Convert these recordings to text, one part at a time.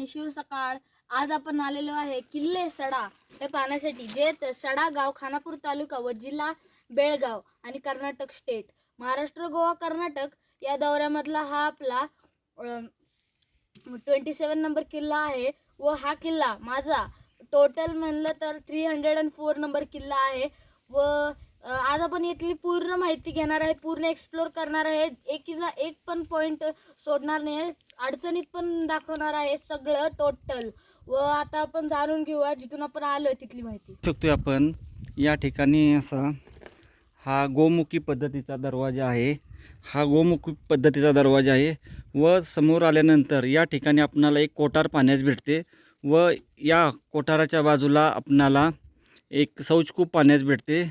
शुभ सकाळ. आज आपण आलेलो आहे किल्ले सडा हे पाहण्यासाठी, जे सडा गाव खानापूर तालुका व जिल्हा बेळगाव आणि कर्नाटक स्टेट, महाराष्ट्र, गोवा, कर्नाटक या दौऱ्यामधला हा आपला 27 नंबर किल्ला आहे. व हा किल्ला माझा टोटल म्हणलं तर 304 नंबर किल्ला आहे. व आज आपण इथली पूर्ण माहिती घेणार आहे, पूर्ण एक्सप्लोर करणार आहे, एक पण पॉइंट सोडणार नाही, अडचणीत पण दाखवणार आहे सगळं टोटल. व आता आपण जाणून घेऊया जिथून आपण आलोय तिथली माहिती. शकतोय आपण या ठिकाणी असा हा गोमुखी पद्धतीचा दरवाजा आहे. हा गोमुखी पद्धतीचा दरवाजा आहे व समोर आल्यानंतर या ठिकाणी आपणाला एक कोठार पाण्यास भेटते व या कोठाराच्या बाजूला आपणाला एक शौचकूप पाण्यास भेटते.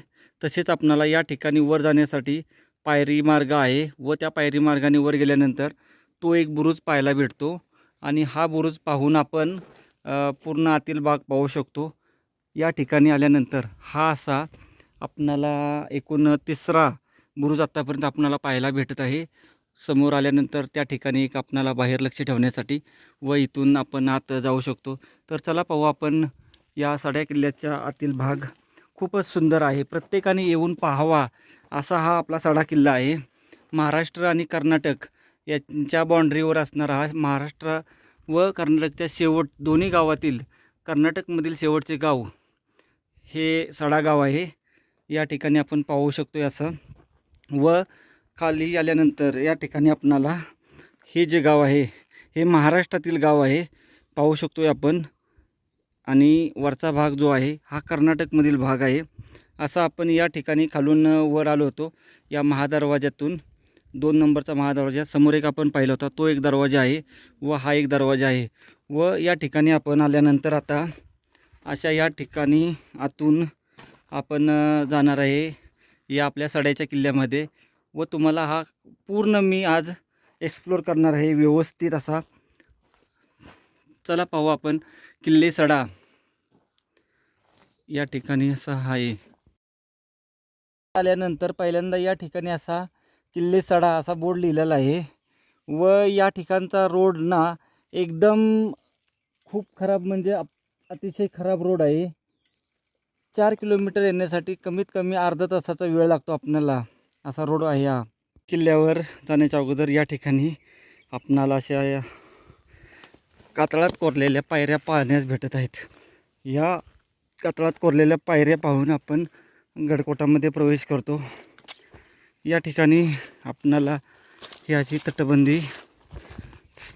तसेच आपणाला या ठिकाणी वर जाण्यासाठी पायरी मार्ग आहे व त्या पायरी मार्गाने वर गेल्यानंतर तो एक बुरुज पाहायला भेटतो आणि हा बुरुज पाहून आपण पूर्ण आतील भाग पाहू शकतो. या ठिकाणी आल्यानंतर हा असा आपणाला एकूण तिसरा बुरुज आत्तापर्यंत आपणाला पाहायला भेटत आहे. समोर आल्यानंतर त्या ठिकाणी एक आपणाला बाहेर लक्ष ठेवण्यासाठी व इथून आपण आत जाऊ शकतो. तर चला पाहू आपण या सड्या किल्ल्याच्या आतील भाग. खूपच सुंदर आहे, प्रत्येकाने येऊन पाहावा असा हा आपला सडा किल्ला आहे. महाराष्ट्र आणि कर्नाटक यांच्या बाँड्रीवर असणारा हा महाराष्ट्र व कर्नाटकच्या शेवट दोन्ही गावातील कर्नाटकमधील शेवटचे गाव हे सडा गाव आहे. या ठिकाणी आपण पाहू शकतो असं. व खाली आल्यानंतर या ठिकाणी आपणाला हे जे गाव आहे हे महाराष्ट्रातील गाव आहे, पाहू शकतो आपण. आणि वरचा भाग जो आहे हा कर्नाटकमधील भाग आहे. असा आपण या ठिकाणी खालून वर आलो होतो या महादरवाज्यातून. 2 नंबरचा महादरवाजा समोर एक आपण पाहिला होता, तो एक दरवाजा आहे व हा एक दरवाजा आहे. व या ठिकाणी आपण आल्यानंतर आता अशा या ठिकाणी आतून आपण जाणार आहे या आपल्या सड्याच्या किल्ल्यामध्ये. व तुम्हाला हा पूर्ण मी आज एक्सप्लोर करणार आहे व्यवस्थित असा. चला पाहू आपण किल्ले सडा या ठिकाणी असा आहे. आल्यानंतर पहिल्यांदा या ठिकाणी असा किल्ले सडा असा बोर्ड लिहिलेला आहे व या ठिकाणचा रोड ना एकदम खूप खराब, म्हणजे अतिशय खराब रोड आहे. 4 किलोमीटर येण्यासाठी कमीत कमी अर्धा तासाचा वेळ लागतो आपल्याला, असा रोड आहे हा. किल्ल्यावर जाण्याच्या अगोदर या ठिकाणी आपणाला अशा कातळात कोरलेल्या पायऱ्या पाहण्यास भेटत आहेत. या कातळात कोरलेल्या पायऱ्या पाहून आपण गडकोटामध्ये प्रवेश करतो. या ठिकाणी आपणाला ही अशी तटबंदी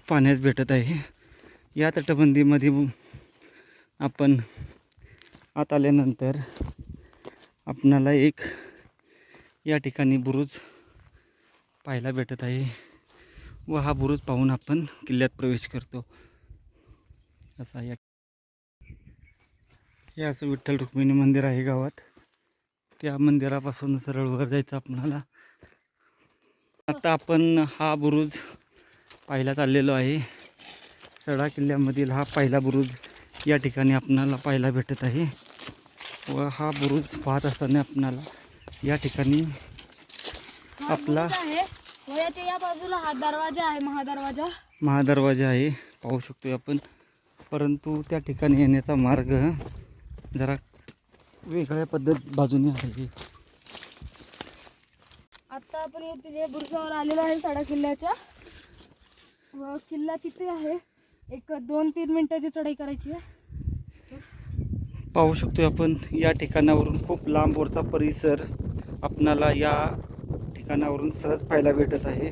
पाहण्यास भेटत आहे. या तटबंदीमध्ये आपण आत आल्यानंतर आपणाला एक या ठिकाणी बुरुज पाहायला भेटत आहे व हा बुरुज पाहून आपण किल्ल्यात प्रवेश करतो. असा हे असं विठ्ठल रुक्मिणी मंदिर आहे गावात. त्या मंदिरापासून सरळ वर जायचं आपणाला. आता आपण हा बुरुज पाहायला चाललेलो आहे. सडा किल्ल्यामधील हा पहिला बुरुज या ठिकाणी आपणाला पाहायला भेटत आहे. व हा बुरुज पाहत असताना आपणाला या ठिकाणी आपला व याच्या या बाजूला हा दरवाजा आहे, महादरवाजा आहे, पाहू शकतो आपण. परंतु त्या ठिकाणी येण्याचा मार्ग जरा वेगळ्या बाजूने आहे. आता आपण या बुरुजावर आलेलो आहे सडा किल्ल्याच्या. व किल्ला तिथे आहे, एक 2-3 मिनिटाची चढाई करायची आहे. पाहू शकतो आपण या ठिकाणावरून खूप लांबवरचा परिसर आपणाला या ठिकाणावरून सहज पाहायला भेटत आहे.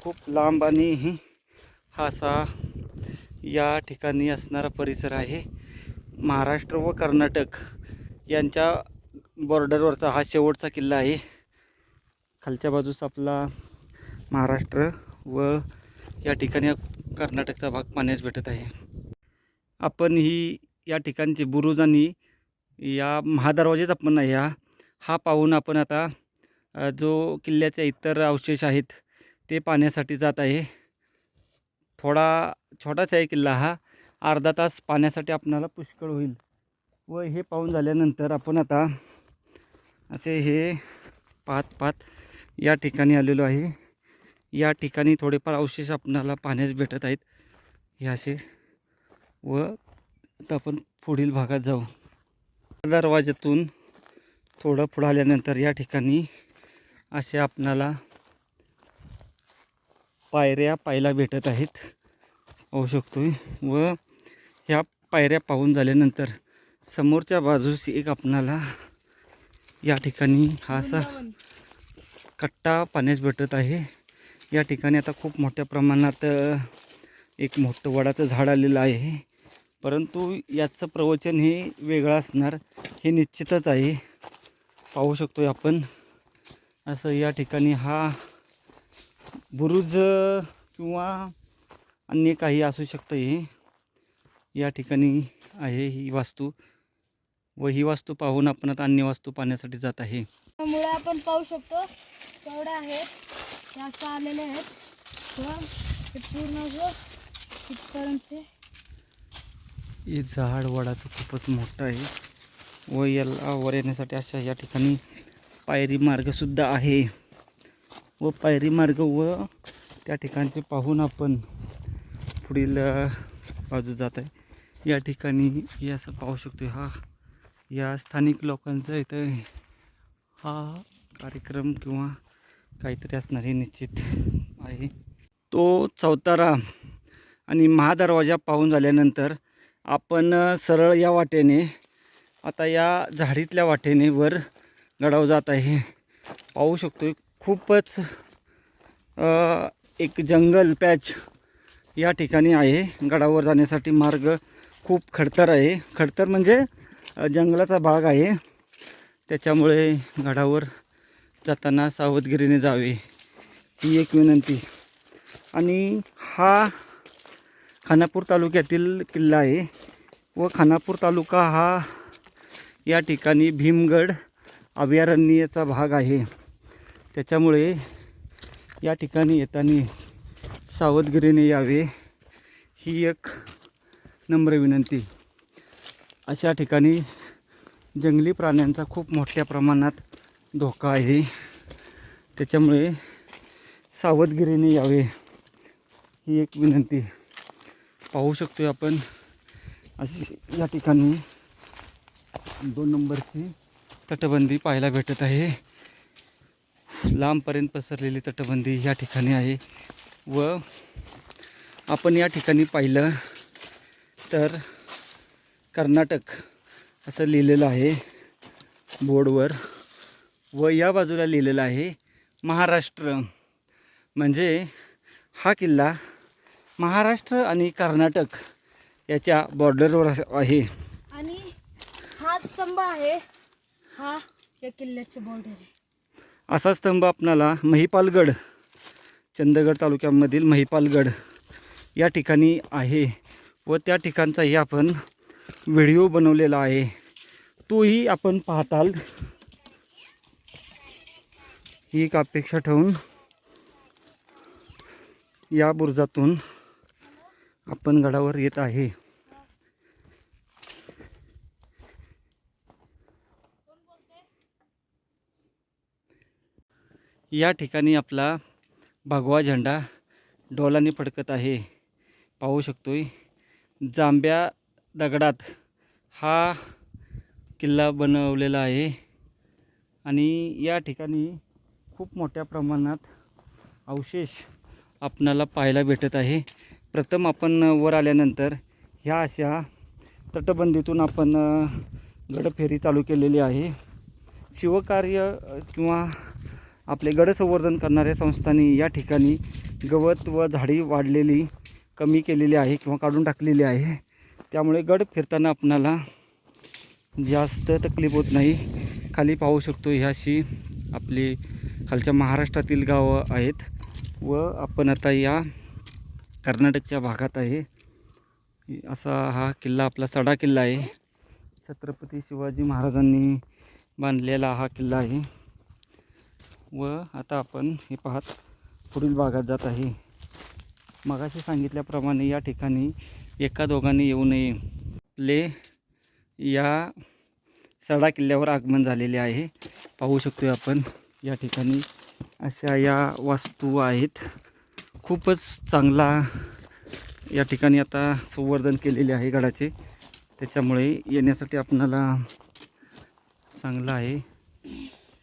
खूप लांब आणि हा असा या ठिकाणी असणारा परिसर आहे. महाराष्ट्र व कर्नाटक यांच्या बॉर्डरवरचा हा शेवटचा किल्ला आहे. खालच्या बाजूस आपला महाराष्ट्र व या ठिकाणी कर्नाटकचा भाग पाहण्यास भेटत आहे. आपण ही या ठिकाणची बुरुज आणि या महादरवाजेच आपण हा पाहून आपण आता जो किल्ल्याचे इतर अवशेष आहेत ते पाहण्यासाठी जात आहे. थोडा छोटाच आहे किल्ला हा, अर्धा तास पाहण्यासाठी आपणाला पुष्कळ होईल. व हे पाहून झाल्यानंतर आपण आता असे हे पाहत या ठिकाणी आलेलो आहे. या ठिकाणी थोडेफार अवशेष आपणाला पाहण्यास भेटत आहेत. हे असे व आता आपण पुढील भागात जाऊ. दरवाज्यातून थोडं पुढं आल्यानंतर या ठिकाणी असे आपणाला पायऱ्या पाहायला भेटत आहेत, पाहू शकतोय. व ह्या पायऱ्या पाहून झाल्यानंतर समोरच्या बाजूस एक आपणाला या ठिकाणी हा असा कट्टा पाण्यास भेटत आहे. या ठिकाणी आता खूप मोठ्या प्रमाणात एक मोठं वडाचं झाड आलेलं आहे, परंतु याचं प्रवचन हे वेगळं असणार हे निश्चितच आहे. पाहू शकतोय आपण असं या ठिकाणी हा बुरुज किंवा अन्य काही असू शकतं. हे या ठिकाणी आहे ही वास्तू, व ही वास्तू पाहून आपण आता अन्य वास्तू पाहण्यासाठी जात आहे. मुळे आपण पाहू शकतो केवढे आहेत, हे असं आलेले आहेत व हे पूर्ण असं इथपर्यंत हे झाड वडाचं खूपच मोठं आहे व याला वर येण्यासाठी अशा या ठिकाणी पायरी मार्गसुद्धा आहे. व पायरी मार्ग व त्या ठिकाणचे पाहून आपण पुढील बाजू जात आहे. या ठिकाणी हे असं पाहू शकतो, हा या स्थानिक लोकांचा इथं हा कार्यक्रम किंवा काहीतरी असणार हे निश्चित आहे. तो चौतारा आणि महादरवाजा पाहून झाल्यानंतर आपण सरळ या वाटेने आता या झाडीतल्या वाटेने वर गडावर जात आहे. पाहू शकतो खूपच एक जंगल पॅच या ठिकाणी आहे. गडावर जाण्यासाठी मार्ग खूप खडतर आहे. खडतर म्हणजे जंगलाचा भाग आहे, त्याच्यामुळे गडावर जाताना सावधगिरीने जावे ही एक विनंती. आणि हा खानापूर तालुक्यातील किल्ला आहे व खानापूर तालुका हा या ठिकाणी भीमगड अभयारण्याचा भाग आहे, त्याच्यामुळे या ठिकाणी येताना सावधगिरीने यावे ही एक नम्र विनंती. अशा ठिकाणी जंगली प्राण्यांचा खूप मोठ्या प्रमाणात धोका आहे, त्याच्यामुळे सावधगिरीने यावे ही एक विनंती. पाहू शकतो आपण अशी या ठिकाणी 2 नंबरची तटबंदी पाहायला भेटत आहे. लांबपर्यंत पसरलेली तटबंदी या ठिकाणी आहे. व आपण या ठिकाणी पाहिलं तर कर्नाटक असं लिहिलेलं आहे बोर्डवर व या बाजूला लिहिलेलं आहे महाराष्ट्र. म्हणजे हा किल्ला महाराष्ट्र आणि कर्नाटक याच्या बॉर्डरवर आहे. आणि हा स्तंभ आहे, हा या किल्ल्याचे बॉर्डर आहे. असा स्तंभ आपणाला महिपालगड, चंदगड तालुक्यामधील महिपालगड या ठिकाणी आहे व त्या ठिकाणचाही आपण व्हिडिओ बनवलेला आहे, तोही आपण पाहताल. ही एक अपेक्षा ठेवून या बुरुजातून आपण गडावर येत आहे. या ठिकाणी आपला भगवा झेंडा डोलाने फडकत आहे, पाहू शकतोय. जांभ्या दगडात हा किल्ला बनवलेला आहे आणि या ठिकाणी खूप मोठ्या प्रमाणात अवशेष आपणाला पाहायला भेटत आहे. प्रथम आपण वर आल्यानंतर ह्या अशा तटबंदीतून आपण गडफेरी चालू केलेली आहे. शिवकार्य किंवा आपले गड संवर्धन करणाऱ्या संस्थांनी या ठिकाणी गवत व झाडी वाढलेली कमी केलेली आहे किंवा काढून टाकलेली आहे, त्यामुळे गड फिरताना आपणाला जास्त तकलीफ होत नाही. खाली पाहू शकतो ह्याशी आपली खालच्या महाराष्ट्रातील गावं आहेत व आपण आता या कर्नाटकच्या भागात आहे. असा हा किल्ला आपला सडा किल्ला आहे. छत्रपती शिवाजी महाराजांनी बांधलेला हा किल्ला आहे. व आता आपण हे पाहत पुढील भागात जात आहे. मगाशी सांगितल्याप्रमाणे या ठिकाणी एका दोघांनी येऊ नये. आपले या सडा किल्ल्यावर आगमन झालेले आहे. पाहू शकतोय आपण या ठिकाणी अशा या वास्तू आहेत. खूपच चांगला या ठिकाणी आता संवर्धन केलेले आहे गडाचे, त्याच्यामुळे येण्यासाठी आपणाला चांगलं आहे.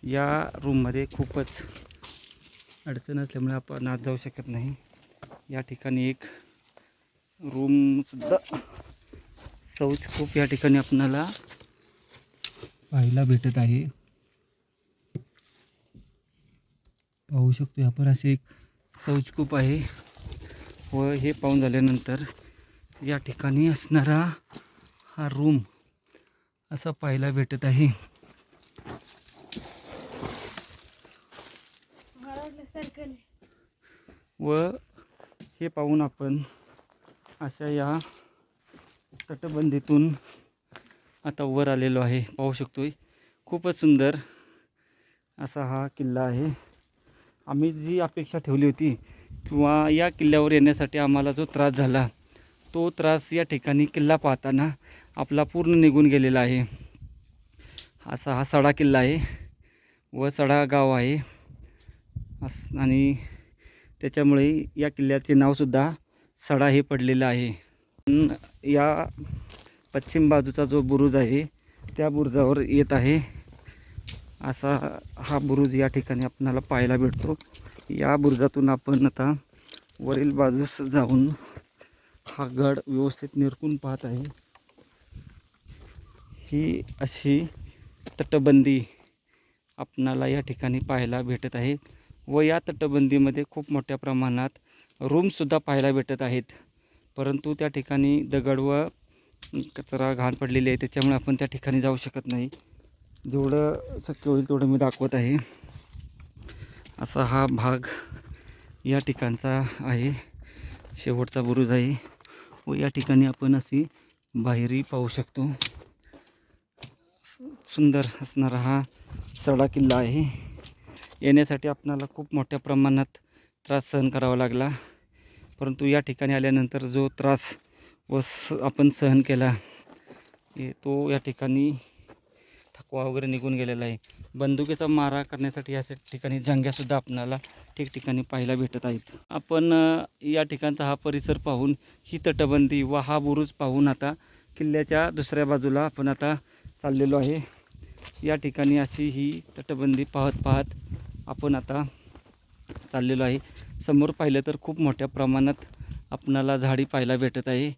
या रूममध्ये खूपच अडचण असल्यामुळे आपण आत जाऊ शकत नाही. या ठिकाणी एक रूमसुद्धा शौच खूप या ठिकाणी आपणाला पाहायला भेटत आहे. पाहू शकतो आपण असे एक शौचकूप आहे व हे पाहून झाल्यानंतर या ठिकाणी असणारा हा रूम असा पाहायला भेटत आहे. व हे पाहून आपण अशा या तटबंदीतून आता वर आलेलो आहे. पाहू शकतोय खूपच सुंदर असा हा किल्ला आहे. आम्ही जी अपेक्षा ठेवली होती किंवा या किल्ल्यावर येण्यासाठी आम्हाला जो त्रास झाला तो त्रास या ठिकाणी किल्ला पाहताना आपला पूर्ण निघून गेलेला आहे. असा हा सडा किल्ला आहे व सडा गाव आहे आणि त्याच्यामुळे या किल्ल्याचे नावसुद्धा सडा हे पडलेलं आहे. या पश्चिम बाजूचा जो बुरुज आहे त्या बुरुजावर येत आहे असा हा बुरुज या ठिकाणी आपणाला पाहायला भेटतो. या बुरुजातून आपण आता वरील बाजूस जाऊन हा गड व्यवस्थित निरखून पाहत आहे. ही अशी तटबंदी आपणाला या ठिकाणी पाहायला भेटत आहे व या तटबंदीमध्ये खूप मोठ्या प्रमाणात रूमसुद्धा पाहायला भेटत आहेत. परंतु त्या ठिकाणी दगड व कचरा घाण पडलेली आहे, त्याच्यामुळे आपण त्या ठिकाणी जाऊ शकत नाही. जेवढं शक्य होईल तेवढं मी दाखवत आहे. असा हा भाग या ठिकाणचा आहे, शेवटचा बुरुज आहे व या ठिकाणी आपण अशी बाहेरी पाहू शकतो. सुंदर असणारा हा सडा किल्ला आहे. येण्यासाठी आपणाला खूप मोठ्या प्रमाणात त्रास सहन करावा लागला, परंतु या ठिकाणी आल्यानंतर जो त्रास आपण सहन केला तो या ठिकाणी थकवा वगैरे निघून गेलेला आहे. बंदुकीचा मारा करण्यासाठी या ठिकाणी जंग्यासुद्धा आपणाला ठिकठिकाणी पाहायला भेटत आहेत. आपण या ठिकाणचा हा परिसर पाहून, ही तटबंदी व हा बुरुज पाहून आता किल्ल्याच्या दुसऱ्या बाजूला आपण आता चाललेलो आहे. या ठिकाणी अशी ही तटबंदी पाहत पाहत आपण आता चाललेलो आहे. समोर पाहिलं तर खूप मोठ्या प्रमाणात आपणाला झाडी पाहायला भेटत आहे.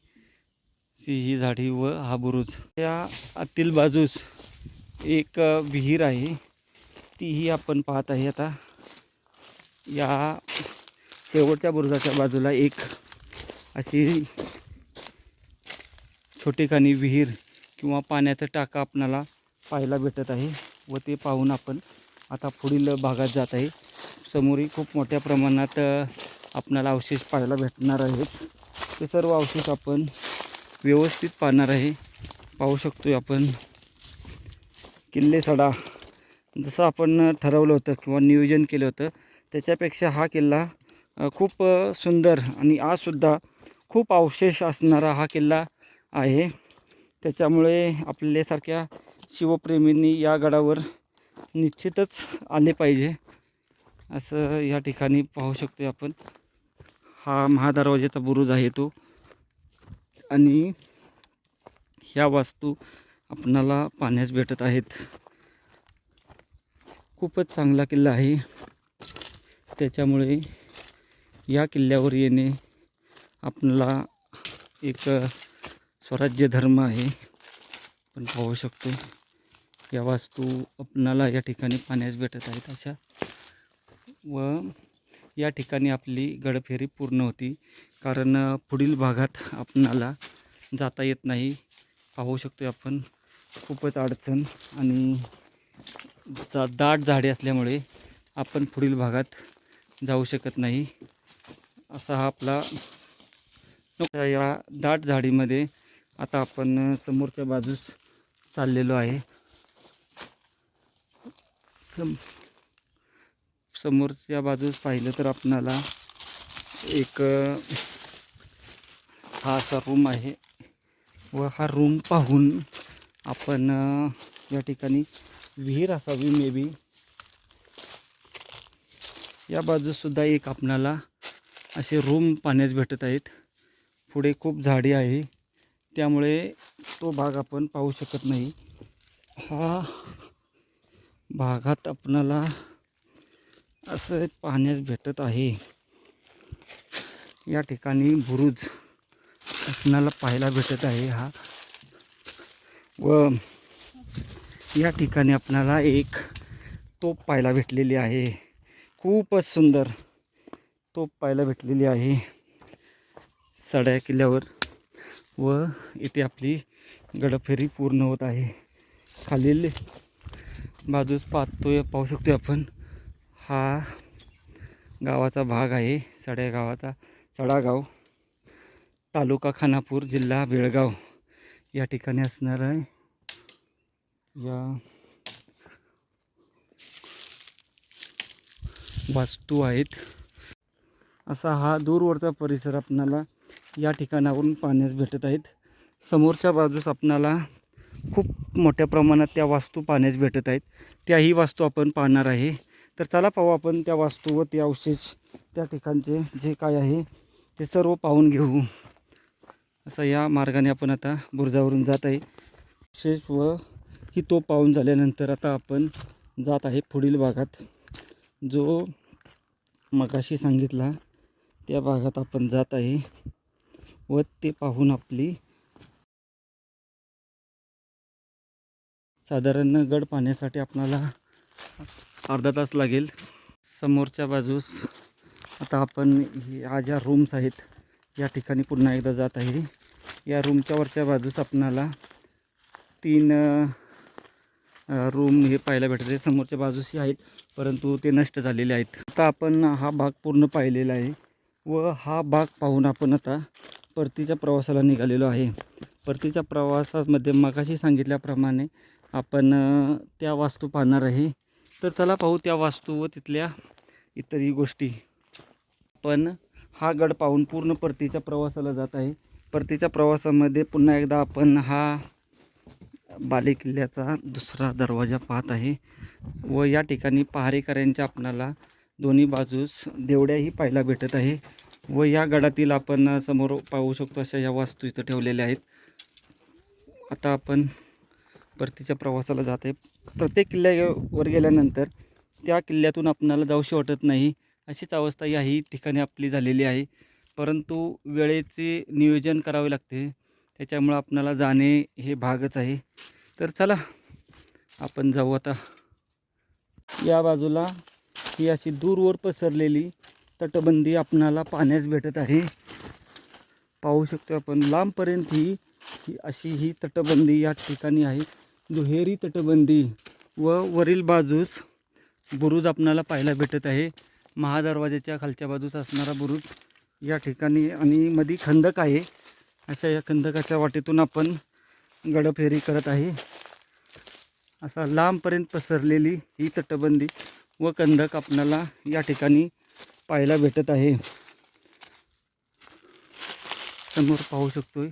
ही झाडी व हा बुरुज. या आतील बाजूस एक विहीर आहे, तीही आपण पाहत आहे. आता या शेवटच्या बुरुजाच्या बाजूला एक अशी छोटीखानी विहीर किंवा पाण्याचं टाका आपणाला पाहायला भेटत आहे व ते पाहून आपण आता पुढील भागात जात आहे. समोरही खूप मोठ्या प्रमाणात आपणाला अवशेष पाहायला भेटणार आहेत. ते सर्व अवशेष आपण व्यवस्थित पाहणार आहे. पाहू शकतोय आपण किल्ले सडा जसं आपण ठरवलं होतं किंवा नियोजन केलं होतं त्याच्यापेक्षा हा किल्ला खूप सुंदर आणि आजसुद्धा खूप अवशेष असणारा हा किल्ला आहे. त्याच्यामुळे आपल्यासारख्या शिवप्रेमींनी या गडावर निश्चितच आले पाहिजे असं या ठिकाणी पाहू शकतो आपण. हा महादरवाजाचा बुरुज आहे तो, आणि ह्या वास्तू आपणाला पाहण्यास भेटत आहेत. खूपच चांगला किल्ला आहे, त्याच्यामुळे या किल्ल्यावर येणे आपल्याला एक स्वराज्य धर्म आहे. आपण पाहू शकतो या वास्तू आपणाला या ठिकाणी पाहण्यास भेटत आहेत अशा. व या ठिकाणी आपली गडफेरी पूर्ण होती, कारण पुढील भागात आपणाला जाता येत नाही. पाहू शकतो आपण खूपच अडचण आणि दाट झाडे असल्यामुळे आपण पुढील भागात जाऊ शकत नाही. असा हा आपला या दाट झाडीमध्ये आता आपण समोरच्या बाजूस चाललेलो आहे. समोरच्या बाजूस पाहिलं तर आपणाला एक हा असा रूम आहे व हा रूम पाहून आपण या ठिकाणी विहीर असावी मे बी. या बाजूसुद्धा एक आपणाला असे रूम पाहण्यास भेटत आहेत पुढे खूप झाडी आहे, त्यामुळे तो भाग आपण पाहू शकत नाही. हा भागात आपणाला असं पाहण्यास भेटत आहे. या ठिकाणी बुरुज आपणाला पाहायला भेटत आहे हा. व या ठिकाणी आपणाला एक तोफ पाहायला भेटलेली आहे. खूपच सुंदर तोफ पाहायला भेटलेली आहे सड्या किल्ल्यावर. व इथे आपली गडफेरी पूर्ण होत आहे. खालील बाजूस पाहू शकतो आपण, हा गावाचा भाग आहे. सड्या गावाचा, सडा गाव, तालुका खानापूर, जिल्हा बेळगाव या ठिकाणी असणार आहे. या वास्तू आहेत. असा हा दूरवरचा परिसर आपणाला या ठिकाणावरून पाहण्यास भेटत आहेत. समोरच्या बाजूस आपणाला खूप मोठ्या प्रमाणात त्या वास्तू पाहण्यास भेटत आहेत. त्याही वास्तू आपण पाहणार आहे. तर चला पाहू आपण त्या वास्तू व ते अवशेष, त्या ठिकाणचे जे काय आहे ते सर्व पाहून घेऊ. असं या मार्गाने आपण आता बुरुजावरून जात आहे. अवशेष व ही तो पाहून झाल्यानंतर आता आपण जात आहे पुढील भागात. जो मगाशी सांगितला त्या भागात आपण जात आहे व ते पाहून आपली साधारण गड पाहण्यासाठी आपल्याला अर्धा तास लागेल. समोरच्या बाजूस आता आपण ह्या ज्या रूम्स आहेत या ठिकाणी पुन्हा एकदा जात आहे. या रूमच्या वरच्या बाजूस आपणाला 3 रूम हे पाहायला भेटत आहे. समोरच्या बाजूसही आहेत, परंतु ते नष्ट झालेले आहेत. आता आपण हा भाग पूर्ण पाहिलेला आहे व हा भाग पाहून आपण आता परतीच्या प्रवासाला निघालेलो आहे. परतीच्या प्रवासामध्ये मगाशी सांगितल्याप्रमाणे आपण त्या वास्तू पाहणार आहे. तर चला पाहू त्या वास्तू व तिथल्या इतरही गोष्टी. पण हा गड पाहून पूर्ण परतीच्या प्रवासाला जात आहे. परतीच्या प्रवासामध्ये पुन्हा एकदा आपण हा बालेकिल्ल्याचा दुसरा दरवाजा पाहत आहे व या ठिकाणी पहारेकऱ्यांच्या आपणाला दोन्ही बाजूस देवड्याही पाहायला भेटत आहे. व या गडातील आपण समोर पाहू शकतो अशा या वास्तू इथं ठेवलेल्या आहेत. आता आपण परतीच्या प्रवासाला जात आहे. प्रत्येक किल्ल्यावर गेल्यानंतर त्या किल्ल्यातून आपणाला जाऊशी वाटत नाही, अशीच अवस्था याही ठिकाणी आपली झालेली आहे. परंतु वेळेचे नियोजन करावे लागते, त्याच्यामुळं आपणाला जाणे हे भागच आहे. तर चला आपण जाऊ आता. या बाजूला ही अशी दूरवर पसरलेली तटबंदी आपणाला पाहण्यास भेटत आहे. पाहू शकतो आपण लांबपर्यंत ही अशी ही तटबंदी या ठिकाणी आहे. दुहेरी तटबंदी व वरील बाजूस बुरुज आपणाला पाहायला भेटत आहे. महादरवाजाच्या खालच्या बाजूस असणारा बुरुज या ठिकाणी आणि मध्ये खंदक आहे. अशा या खंदकाच्या वाटेतून आपण गडफेरी करत आहे. असा लांबपर्यंत पसरलेली ही तटबंदी व खंदक आपणाला या ठिकाणी पाहायला भेटत आहे. समोर पाहू शकतोय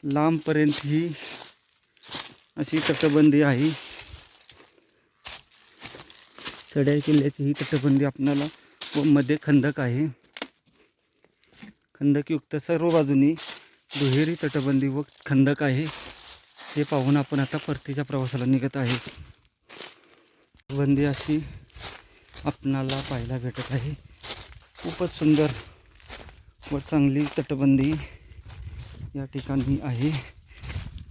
लांबपर्यंत ही अशी तटबंदी आहे. सड्या किल्ल्याची ही तटबंदी आपणाला व मध्ये खंदक आहे. खंदकयुक्त सर्व बाजूनी दुहेरी तटबंदी व खंदक आहे. हे पाहून आपण आता परतीच्या प्रवासाला निघत आहे. तटबंदी अशी आपणाला पाहायला भेटत आहे. खूपच सुंदर व चांगली तटबंदी या ठिकाणी आहे.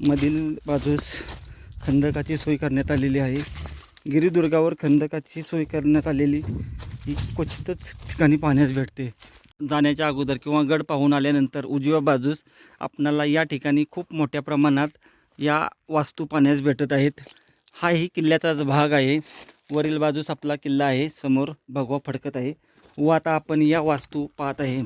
मधील बाजूस खंदकाची सोय करण्यात आलेली आहे. गिरिदुर्गावर खंदकाची सोय करण्यात आलेली ही क्वचितच ठिकाणी पाहण्यास भेटते. जाण्याच्या अगोदर किंवा गड पाहून आल्यानंतर उजव्या बाजूस आपणाला या ठिकाणी खूप मोठ्या प्रमाणात या वास्तू पाहण्यास भेटत आहेत. हाही किल्ल्याचाच भाग आहे. वरील बाजूस आपला किल्ला आहे, समोर भगवा फडकत आहे व आता आपण या वास्तू पाहत आहे.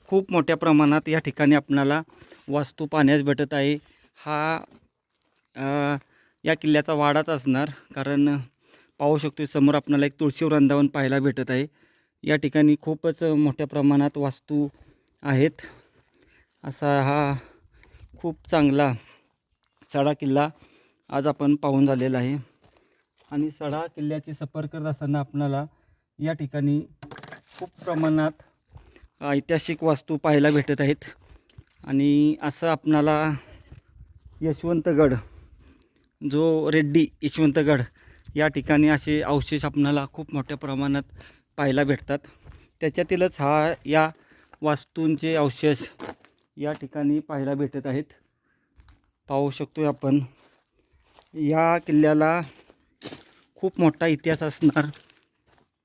खूप मोठ्या प्रमाणात या ठिकाणी आपणाला वास्तू पाहण्यास भेटत आहे. हा या किल्ल्याचा वाडाच असणार, कारण पाहू शकतो समोर आपल्याला एक तुळशी वृंदावन पाहायला भेटत आहे. या ठिकाणी खूपच मोठ्या प्रमाणात वास्तू आहेत. असा हा खूप चांगला सडा किल्ला आज आपण पाहून झालेला आहे. आणि सडा किल्ल्याची सफर करत असताना आपणाला या ठिकाणी खूप प्रमाणात ऐतिहासिक वास्तू पाहायला भेटत आहेत. आणि असं आपणाला यशवंतगड, जो रेड्डी यशवंतगड या ठिकाणी असे अवशेष आपणाला खूप मोठ्या प्रमाणात पाहायला भेटतात. त्याच्यातीलच या वास्तूंचे अवशेष या ठिकाणी पाहायला भेटत आहेत. पाहू शकतो आपण या किल्ल्याला खूप मोठा इतिहास असणार,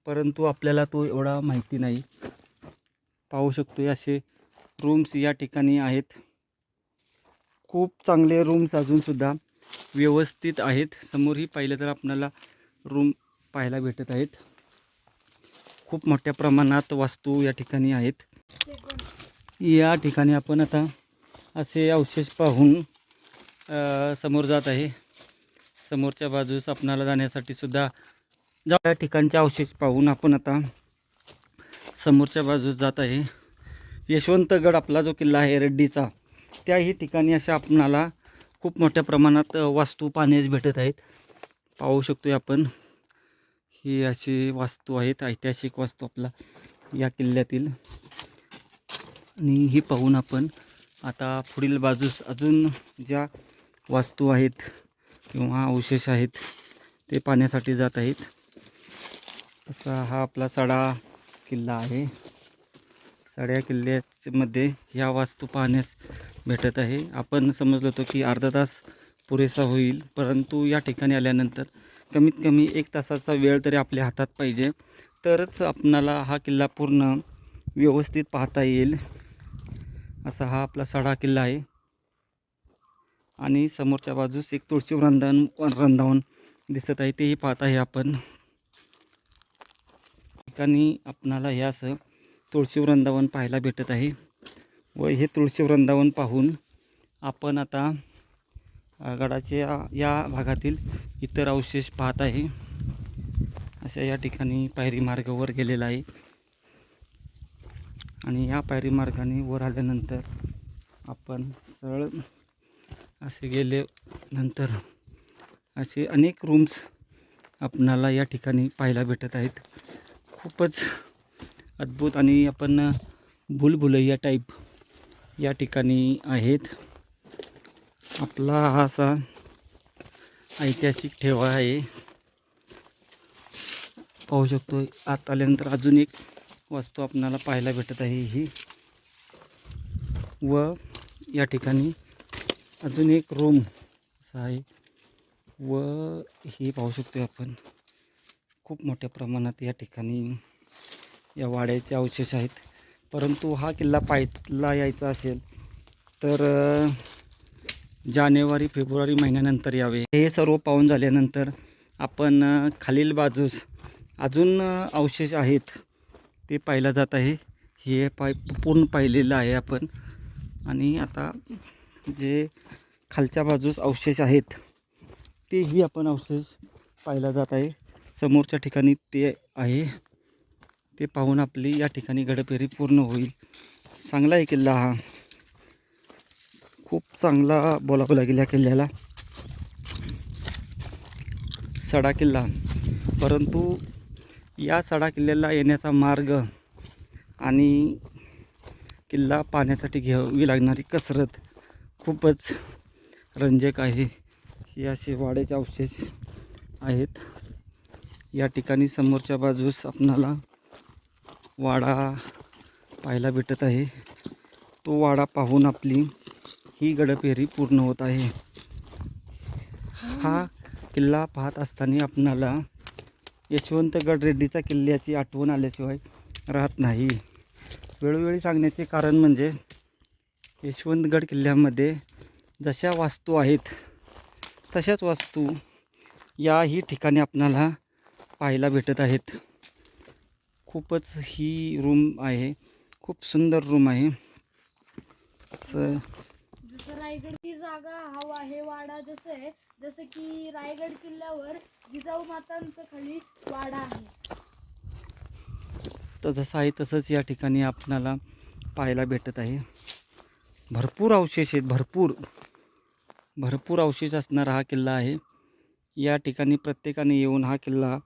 परंतु आपल्याला तो एवढा माहिती नाही. पाहू शकतो असे रूम्स या ठिकाणी आहेत. खूप चांगले रूम्स अजूनसुद्धा व्यवस्थित आहेत. समोरही पाहिलं तर आपल्याला रूम पाहायला भेटत आहेत. खूप मोठ्या प्रमाणात वास्तू या ठिकाणी आहेत. या ठिकाणी आपण आता असे अवशेष पाहून समोर जात आहे. समोरच्या बाजूस आपणाला जाण्यासाठी सुद्धा या ठिकाणचे अवशेष पाहून आपण आता समोरच्या बाजूस जात आहे. यशवंतगड आपला जो किल्ला आहे रेड्डीचा, त्याही ठिकाणी अशा आपणाला खूप मोठ्या प्रमाणात वास्तू पाहण्यास भेटत आहेत. पाहू शकतो आपण ही अशी वास्तू आहेत, ऐतिहासिक वास्तू आपला या किल्ल्यातील. आणि ही पाहून आपण आता पुढील बाजूस अजून ज्या वास्तू आहेत किंवा अवशेष आहेत ते पाहण्यासाठी जात आहेत. असा हा आपला सडा किल्ला आहे. सड्या किल्ल्यामध्ये ह्या वास्तू पाहण्यास भेटत आहे. आपण समजलो होतो की अर्धा तास पुरेसा होईल, परंतु या ठिकाणी आल्यानंतर कमीत कमी 1 तासाचा वेळ तरी आपल्या हातात पाहिजे, तरच आपणाला हा किल्ला पूर्ण व्यवस्थित पाहता येईल. असा हा आपला सडा किल्ला आहे. आणि समोरच्या बाजूस एक तुळशी वृंदावन दिसत आहे, तेही पाहत आहे आपण. ठिकाणी आपणाला हे असं तुळशी वृंदावन पाहायला भेटत आहे. व हे तुळशी वृंदावन पाहून आपण आता गडाच्या या भागातील इतर अवशेष पाहत आहे. अशा या ठिकाणी पायरी मार्गावर गेलेला आहे. आणि या पायरी मार्गाने वर आल्यानंतर आपण सरळ असे गेल्यानंतर असे अनेक रूम्स आपणाला या ठिकाणी पाहायला भेटत आहेत. खूपच अद्भुत आणि आपण भूलभुलैया टाईप या ठिकाणी आहेत. आपला हा असा ऐतिहासिक ठेवा आहे. पाहू शकतो आत आल्यानंतर अजून एक वास्तू आपणाला पाहायला भेटत आहे ही. व या ठिकाणी अजून एक रूम असा आहे. व हे पाहू शकतो आपण खूप मोठ्या प्रमाणात या ठिकाणी या वाड्याचे अवशेष आहेत. परंतु हा किल्ला पाहायला यायचा असेल तर जानेवारी फेब्रुवारी महिन्यानंतर यावे. हे सर्व पाहून झाल्यानंतर आपण खालील बाजूस अजून अवशेष आहेत ते पाहायला जात आहे. हे पूर्ण पाहिलेलं आहे आपण. आणि आता जे खालच्या बाजूस अवशेष आहेत तेही आपण अवशेष पाहायला जात आहे. समोरच्या ठिकाणी ते आहे, ते पाहून आपली या ठिकाणी गडफेरी पूर्ण होईल. चांगला आहे किल्ला हा, खूप चांगला बोलावं लागेल या किल्ल्याला. सडा किल्ला, परंतु या सडा किल्ल्याला येण्याचा मार्ग आणि किल्ला पाहण्यासाठी घ्यावी लागणारी कसरत खूपच रंजक आहे. हे असे वाड्याचे अवशेष आहेत. या ठिकाणी समोरच्या बाजूस आपणाला वाडा पाहायला भेटत आहे. तो वाडा पाहून आपली ही गडफेरी पूर्ण होत आहे. हा किल्ला पाहत असताना आपणाला यशवंतगड रेड्डीचा किल्ल्याची आठवण आल्याशिवाय राहत नाही. वेळोवेळी सांगण्याचे कारण म्हणजे यशवंतगड किल्ल्यामध्ये जशा वास्तू आहेत तशाच वास्तू याही ठिकाणी आपणाला पाहायला भेटत आहेत. खूपच ही रूम आहे, खूप सुंदर रूम आहे. जसं रायगडची जागा हवा हे वाडा जसं आहे, जसं की रायगड किल्ल्यावर जिजाऊ मातांचं खाली वाडा आहे. तर जसं आहे तसंच या ठिकाणी आपणाला पाहायला भेटत आहे. भरपूर अवशेष आहेत, भरपूर अवशेष असणारा हा किल्ला आहे. या ठिकाणी प्रत्येकाने येऊन हा किल्ला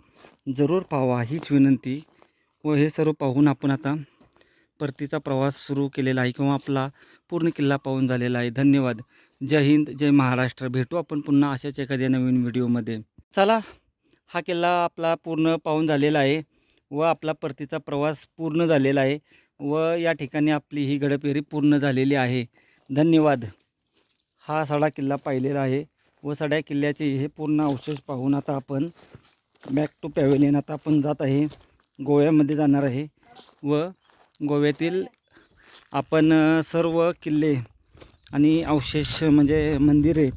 जरूर पाहावा हीच विनंती. व हे सर्व पाहून आपण आता परतीचा प्रवास सुरू केलेला आहे किंवा आपला पूर्ण किल्ला पाहून झालेला आहे. धन्यवाद. जय हिंद, जय महाराष्ट्र. भेटू आपण पुन्हा अशाच एखाद्या नवीन व्हिडिओमध्ये. चला, हा किल्ला आपला पूर्ण पाहून झालेला आहे व आपला परतीचा प्रवास पूर्ण झालेला आहे व या ठिकाणी आपली ही गडपेरी पूर्ण झालेली आहे. धन्यवाद. हा सडा किल्ला पाहिलेला आहे व सड्या किल्ल्याचे हे पूर्ण अवशेष पाहून आता आपण बॅक टू पॅव्हेलियन आता आपण जात आहे. गोव्यामध्ये जाणार आहे व गोव्यातील आपण सर्व किल्ले आणि अवशेष म्हणजे मंदिरे,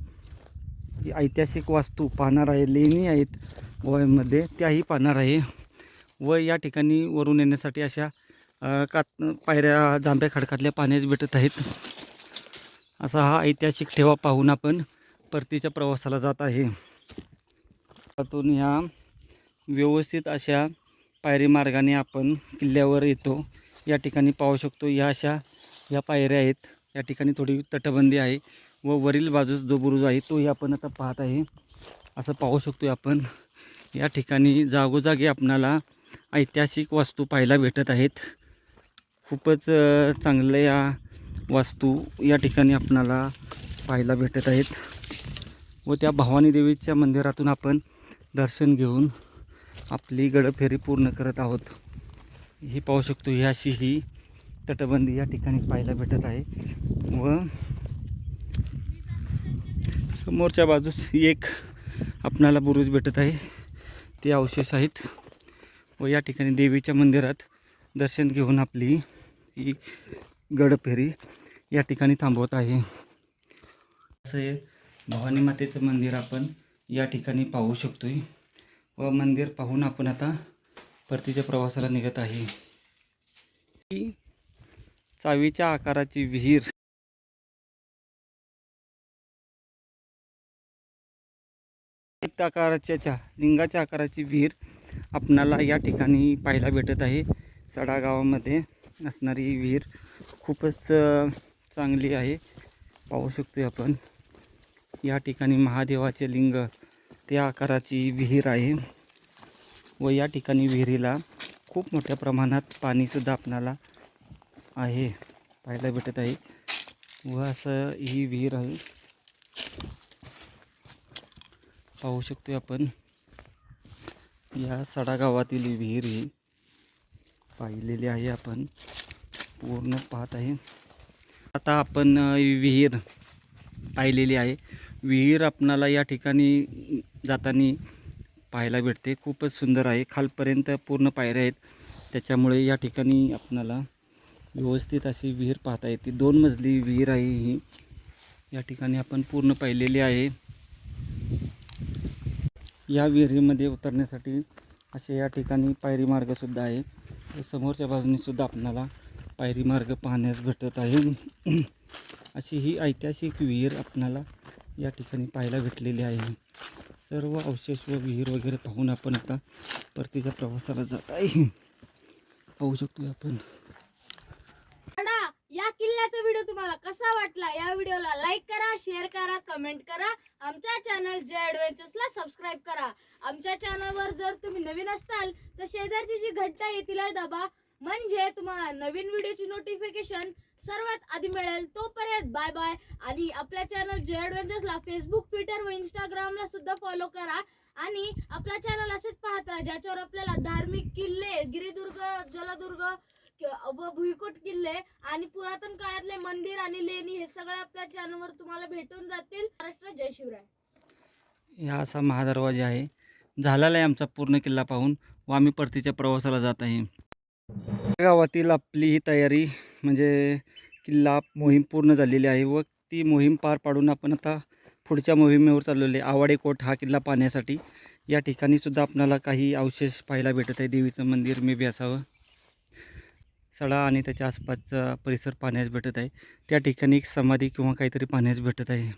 ऐतिहासिक वास्तू पाहणार आहे. लेणी आहेत गोव्यामध्ये त्याही पाहणार आहे व या ठिकाणी वरून येण्यासाठी अशा पायऱ्या जांभ्या खडकातल्या पाण्यास भेटत आहेत. असा हा ऐतिहासिक ठेवा पाहून आपण परतीच्या प्रवासाला जात आहे. त्यातून ह्या व्यवस्थित अशा पायरी मार्गाने आपण किल्ल्यावर येतो. या ठिकाणी पाहू शकतो या पायऱ्या आहेत. या ठिकाणी थोडी तटबंदी आहे व वरील बाजूस जो बुरुज आहे तोही आपण आता पाहत आहे. असं पाहू शकतो आपण या ठिकाणी जागोजागी आपणाला ऐतिहासिक वास्तू पाहायला भेटत आहेत. खूपच चांगल्या वास्तू या ठिकाणी आपणाला पाहायला भेटत आहेत व त्या भवानी देवीच्या मंदिरातून आपण दर्शन घेऊन आपली गडफेरी पूर्ण करत आहोत. ही पाहू शकतो ही अशी ही तटबंदी या ठिकाणी पाहायला भेटत आहे व समोरच्या बाजूस एक आपणाला बुरुज भेटत आहे. ते अवशेष आहेत व या ठिकाणी देवीच्या मंदिरात दर्शन घेऊन आपली ही गडफेरी या ठिकाणी थांबवत आहे. असे भवानी मातेचं मंदिर आपण या ठिकाणी पाहू शकतोय व मंदिर पाहून आपण आता परतीच्या प्रवासाला निघत आहे. ही चावीच्या आकाराची विहीर लिंगाच्या आकाराची विहीर आपणाला या ठिकाणी पाहायला भेटत आहे. सडा गावामध्ये असणारी ही विहीर खूपच चांगली आहे. पाहू शकतोय आपण या ठिकाणी महादेवाचे लिंग त्या आकाराची विहीर आहे व या ठिकाणी विहिरीला खूप मोठ्या प्रमाणात पाणीसुद्धा आपणाला आहे पाहायला भेटत आहे व असं ही विहीर आहे. पाहू शकतोय आपण या सडा गावातील विहीर ही पाहिलेली आहे. आपण पूर्ण पाहत आहे. आता आपण विहीर पाहिलेली आहे. विहीर आपणाला या ठिकाणी जाताना पाहायला भेटते. खूपच सुंदर आहे. खालपर्यंत पूर्ण पायऱ्या आहेत त्याच्यामुळे या ठिकाणी आपणाला व्यवस्थित अशी विहीर पाहता येते. 2 मजली विहीर आहे ही या ठिकाणी आपण पूर्ण पाहिलेली आहे. या विहिरीमध्ये उतरण्यासाठी असे या ठिकाणी पायरी मार्गसुद्धा आहे. समोरच्या बाजूने सुद्धा आपणाला पायरी मार्ग पाहण्यास भेटत आहे. अशी ही ऐतिहासिक विहीर आपणाला या ठिकाणी पाहायला भेटलेली आहे. सर्व अवशेष व विहीर वगैरे पाहून आपण आता परतीच्या प्रवासाला जात आहे. पाहू शकतो आपण. या किल्ल्याचा व्हिडिओ तुम्हाला कसा वाटला? या व्हिडिओला लाईक करा, शेअर करा, कमेंट करा. आमच्या चॅनल जे ॲडव्हेंचर्सला सबस्क्राईब करा. आमच्या चॅनलवर जर तुम्ही नवीन असाल तर शेजारची जी घंटा आहे तिला दाबा, म्हणजे तुम्हाला नवीन व्हिडिओची नोटिफिकेशन सर्वात आधी मिळेल. तोपर्यंत बाय बाय. आणि आपल्या चॅनल जे ॲडव्हेंचर्सला फेसबुक, ट्विटर व इंस्टाग्रामला सुद्धा फॉलो करा आणि आपला चॅनल असेच पाहत राहा ज्याच्यावर आपल्याला धार्मिक किल्ले, गिरिदुर्ग, जलदुर्ग व भुईकोट किल्ले आणि पुरातन काळातले मंदिर आणि लेणी हे सगळे आपल्या चॅनलवर तुम्हाला भेटून जातील. महाराष्ट्र जय शिवराय. हा असा महादरवाजा आहे. झालेला आहे आमचा पूर्ण किल्ला पाहून व आम्ही परतीच्या प्रवासाला जात आहे. गावातील आपली ही तयारी म्हणजे किल्ला मोहीम पूर्ण झालेली आहे व ती मोहीम पार पाडून आपण आता पुढच्या मोहिमेवर चाललेले आवाडेकोट हा किल्ला पाहण्यासाठी. या ठिकाणी सुद्धा आपल्याला काही अवशेष पाहायला भेटत आहे. देवीचं मंदिर मे बी असावं. सडा आणि त्याच्या आसपासचा परिसर पाहण्यास भेटत आहे. त्या ठिकाणी एक समाधी किंवा काहीतरी पाहण्यास भेटत आहे.